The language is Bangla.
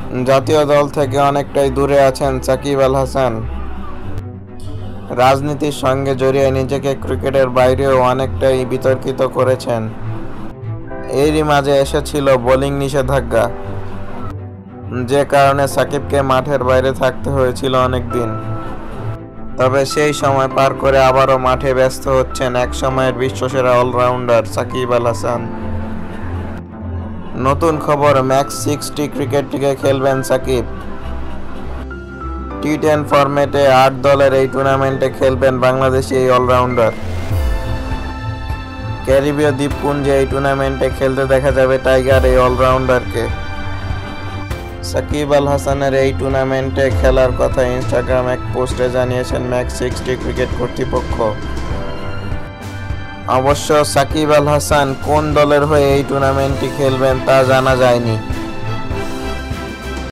জাতীয় দল থেকে অনেকটাই দূরে আছেন সাকিব আল হাসান। রাজনীতির সঙ্গে জড়িয়ে নিজেকে ক্রিকেটের বাইরেও অনেকটাই বিতর্কিত করেছেন। এরই মাঝে এসেছিল বোলিং নিষেধাজ্ঞা, যে কারণে সাকিবকে মাঠের বাইরে থাকতে হয়েছিল অনেক দিন। তবে সেই সময় পার করে আবারও মাঠে ব্যস্ত হচ্ছেন একসময়ের বিশ্বসেরা অলরাউন্ডার সাকিব আল হাসান। নতুন খবর, ম্যাক্স 60 ক্রিকেটটিকে খেলবেন সাকিব। টি10 ফরম্যাটে 8 দলের এই টুর্নামেন্টে খেলবেন বাংলাদেশি এই অলরাউন্ডার। ক্যারিবীয় দ্বীপপুঞ্জে এই টুর্নামেন্টে খেলতে দেখা যাবে টাইগার এই অলরাউন্ডারকে। সাকিব আল হাসানের এই টুর্নামেন্টে খেলার কথা ইনস্টাগ্রাম এক পোস্টে জানিয়েছেন ম্যাক্স 60 ক্রিকেট কর্তৃপক্ষ। অবশ্য সাকিব আল হাসান কোন দলের হয়ে এই টুর্নামেন্টটি খেলবেন তা জানা যায়নি।